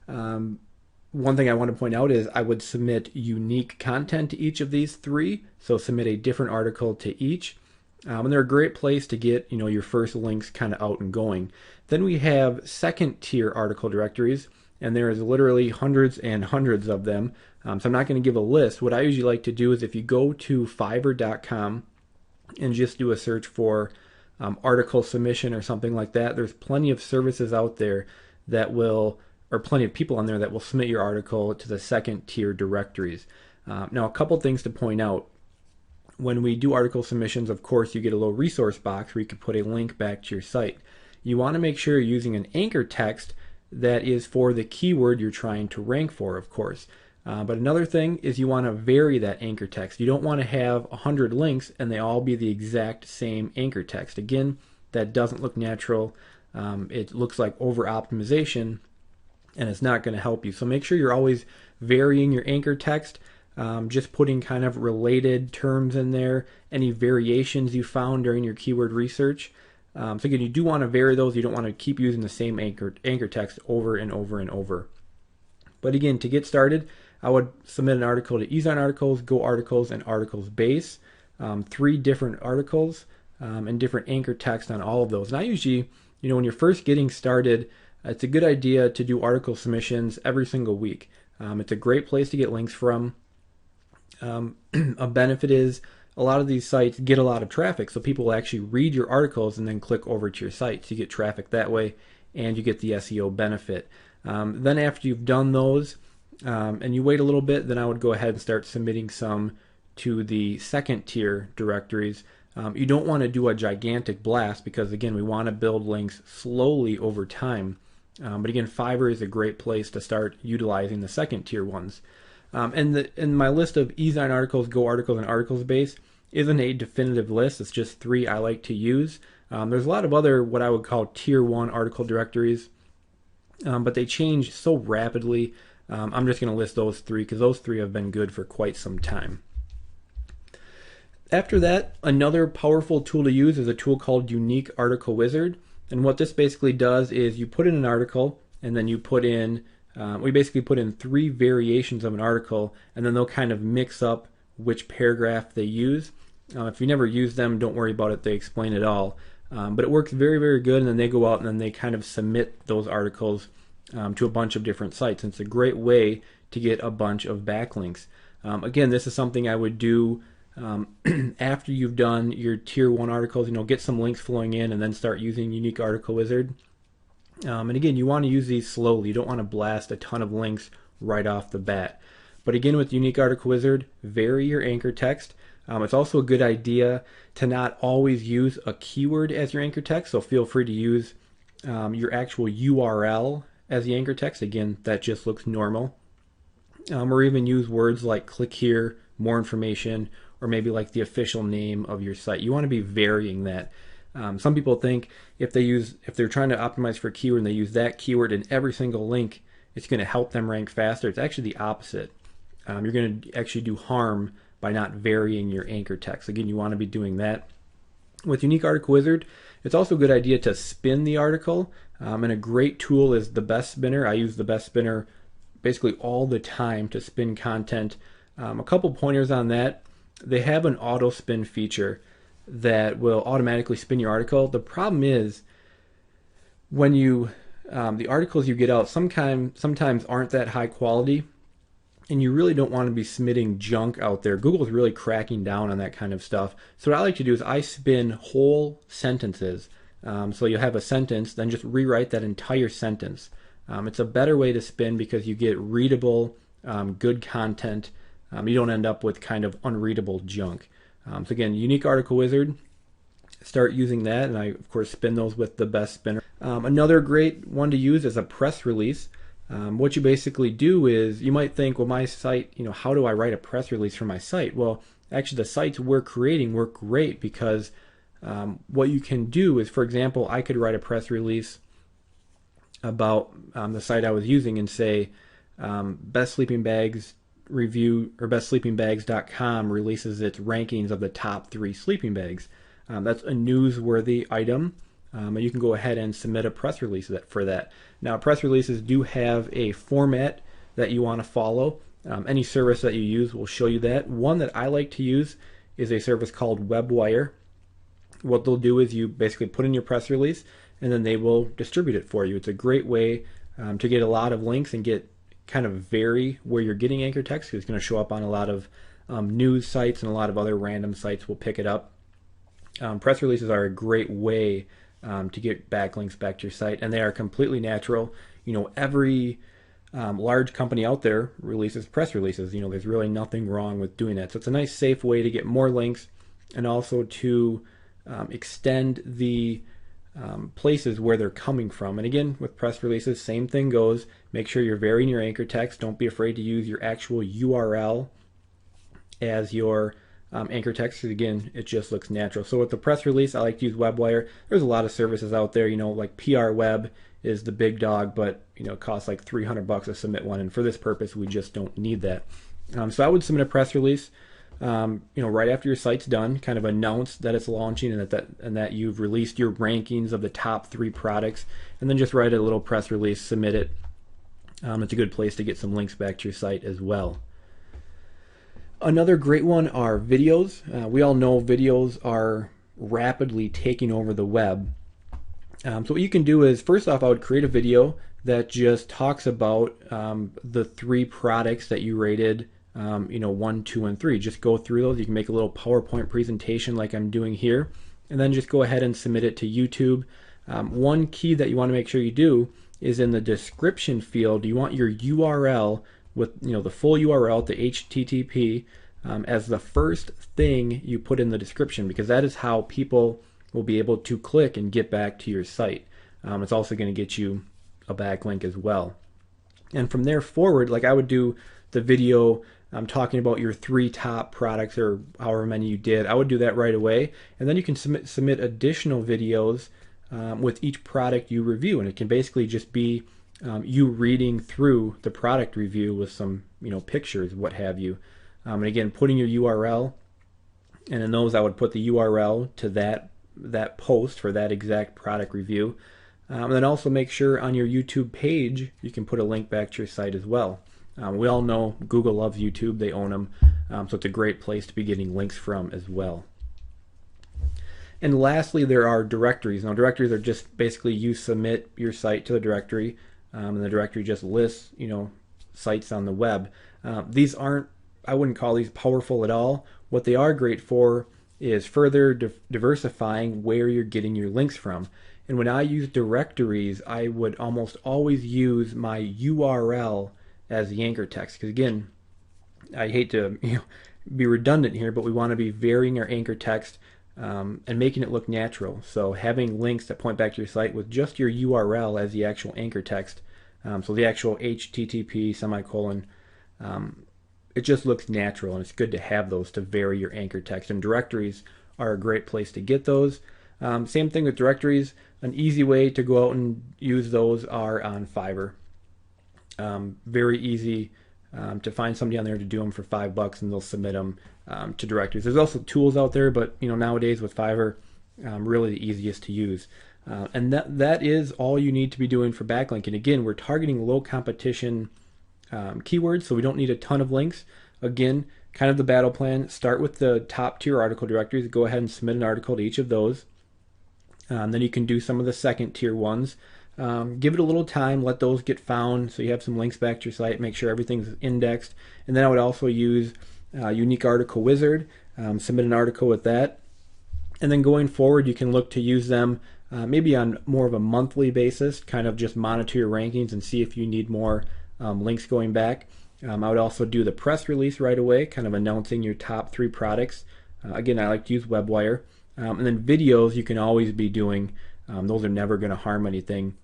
[SPEAKER 1] One thing I want to point out is I would submit unique content to each of these three. So submit a different article to each. And they're a great place to get your first links kind of out and going. Then we have second tier article directories, and there is literally hundreds and hundreds of them. So I'm not going to give a list. What I usually like to do is if you go to Fiverr.com and just do a search for article submission or something like that, there's plenty of services out there that will, or plenty of people on there that will submit your article to the second tier directories. Now, a couple things to point out. When we do article submissions, of course, you get a little resource box where you can put a link back to your site. You want to make sure you're using an anchor text that is for the keyword you're trying to rank for, of course. But another thing is you want to vary that anchor text. You don't want to have 100 links and they all be the exact same anchor text. Again, that doesn't look natural. It looks like over optimization and it's not going to help you. So make sure you're always varying your anchor text, just putting kind of related terms in there, any variations you found during your keyword research. So again, you do want to vary those. You don't want to keep using the same anchor text over and over and over. But again, to get started, I would submit an article to iWriter Articles, Go Articles, and Articles Base. 3 different articles and different anchor text on all of those. And I usually, when you're first getting started, it's a good idea to do article submissions every single week. It's a great place to get links from. A benefit is a lot of these sites get a lot of traffic, so people will actually read your articles and then click over to your site. So you get traffic that way, and you get the SEO benefit. Then after you've done those, and you wait a little bit, then I would go ahead and start submitting some to the second tier directories. You don't want to do a gigantic blast because, again, we want to build links slowly over time. But again, Fiverr is a great place to start utilizing the second tier ones. And my list of eZine articles, Go articles, and articles base isn't a definitive list. It's just 3 I like to use. There's a lot of other what I would call tier 1 article directories, but they change so rapidly. I'm just going to list those 3 because those 3 have been good for quite some time. After that, another powerful tool to use is a tool called Unique Article Wizard. And what this basically does is you put in an article, and then you put in we basically put in 3 variations of an article, and then they'll kind of mix up which paragraph they use. If you never use them, don't worry about it. They explain it all. But it works very, very good, and then they go out and then they kind of submit those articles to a bunch of different sites. And it's a great way to get a bunch of backlinks. Again, this is something I would do after you've done your tier 1 articles. Get some links flowing in and then start using Unique Article Wizard. And again, you want to use these slowly. You don't want to blast a ton of links right off the bat. But again, with Unique Article Wizard, vary your anchor text. It's also a good idea to not always use a keyword as your anchor text, so feel free to use your actual URL as the anchor text. Again, that just looks normal. Or even use words like click here, more information, or maybe like the official name of your site. You want to be varying that. Some people think if they're trying to optimize for a keyword and they use that keyword in every single link, it's going to help them rank faster. It's actually the opposite. You're going to actually do harm by not varying your anchor text. Again, you want to be doing that. With Unique Article Wizard, it's also a good idea to spin the article. And a great tool is the Best Spinner. I use the Best Spinner basically all the time to spin content. A couple pointers on that. They have an auto spin feature that will automatically spin your article. The problem is when the articles you get out sometimes aren't that high quality, and you really don't want to be submitting junk out there. Google's really cracking down on that kind of stuff. So what I like to do is I spin whole sentences. So you'll have a sentence, then just rewrite that entire sentence. It's a better way to spin because you get readable, good content. You don't end up with kind of unreadable junk. So again, Unique Article Wizard, start using that, and I of course spin those with the Best Spinner. Another great one to use is a press release. What you basically do is, you might think, well, my site, how do I write a press release for my site? Well, actually the sites we're creating work great because what you can do is, for example, I could write a press release about the site I was using and say, Best Sleeping Bags review, or bestsleepingbags.com releases its rankings of the top 3 sleeping bags. That's a newsworthy item, and you can go ahead and submit a press release for that. Now, press releases do have a format that you want to follow. Any service that you use will show you that. One that I like to use is a service called WebWire. What they'll do is you basically put in your press release, and then they will distribute it for you. It's a great way to get a lot of links and get kind of vary where you're getting anchor text, because it's going to show up on a lot of news sites, and a lot of other random sites will pick it up. Press releases are a great way to get backlinks back to your site, and they are completely natural. Every large company out there releases press releases. There's really nothing wrong with doing that. So it's a nice, safe way to get more links, and also to extend the places where they're coming from. And again, with press releases, same thing goes. Make sure you're varying your anchor text. Don't be afraid to use your actual URL as your anchor text, because again, it just looks natural. So with the press release, I like to use WebWire. There's a lot of services out there, like PR Web is the big dog, but it costs like $300 to submit one, and for this purpose, we just don't need that. So I would submit a press release right after your site's done, kind of announce that it's launching and that you've released your rankings of the top 3 products, and then just write a little press release, submit it. It's a good place to get some links back to your site as well. Another great one are videos. We all know videos are rapidly taking over the web. So what you can do is, first off, I would create a video that just talks about the 3 products that you rated, 1, 2, and 3. Just go through those. You can make a little PowerPoint presentation like I'm doing here, and then just go ahead and submit it to YouTube. One key that you want to make sure you do is in the description field, you want your URL with the full URL, the HTTP, as the first thing you put in the description, because that is how people will be able to click and get back to your site. It's also going to get you a backlink as well. And from there forward, like I would do the video talking about your 3 top products or however many you did, I would do that right away. And then you can submit additional videos with each product you review. And it can basically just be you reading through the product review with some pictures, what have you. And again, putting your URL, and in those I would put the URL to that post for that exact product review. And then also make sure on your YouTube page you can put a link back to your site as well. We all know Google loves YouTube, they own them, so it's a great place to be getting links from as well. And lastly, there are directories. Now directories are just basically you submit your site to the directory, and the directory just lists sites on the web. These aren't, I wouldn't call these powerful at all. What they are great for is further diversifying where you're getting your links from. And when I use directories, I would almost always use my URL as the anchor text, because again, I hate to be redundant here, but we want to be varying our anchor text and making it look natural. So having links that point back to your site with just your URL as the actual anchor text, so the actual HTTP semicolon, it just looks natural, and it's good to have those to vary your anchor text. And directories are a great place to get those. Same thing with directories. An easy way to go out and use those are on Fiverr. Very easy to find somebody on there to do them for $5, and they'll submit them to directories. There's also tools out there, but nowadays with Fiverr, really the easiest to use. And that is all you need to be doing for backlinking. Again, we're targeting low competition keywords, so we don't need a ton of links. Again, kind of the battle plan, start with the top tier article directories, go ahead and submit an article to each of those. Then you can do some of the second tier ones. Give it a little time, let those get found so you have some links back to your site, make sure everything's indexed. And then I would also use Unique Article Wizard, submit an article with that. And then going forward, you can look to use them maybe on more of a monthly basis, kind of just monitor your rankings and see if you need more links going back. I would also do the press release right away, kind of announcing your top 3 products. Again, I like to use WebWire. And then videos you can always be doing. Those are never going to harm anything.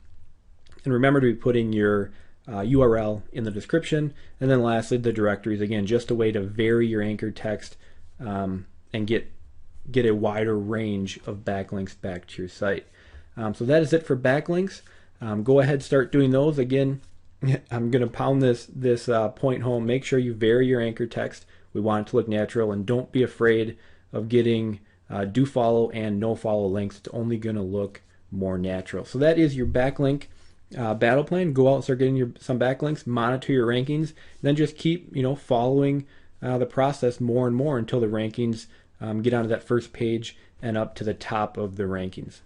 [SPEAKER 1] And remember to be putting your URL in the description. And then lastly, the directories. Again, just a way to vary your anchor text and get a wider range of backlinks back to your site. So that is it for backlinks. Go ahead, start doing those. Again, I'm going to pound this point home. Make sure you vary your anchor text. We want it to look natural, and don't be afraid of getting do follow and no follow links. It's only going to look more natural. So that is your backlink battle plan. Go out and start getting some backlinks, monitor your rankings, then just keep following the process more and more until the rankings get onto that first page and up to the top of the rankings.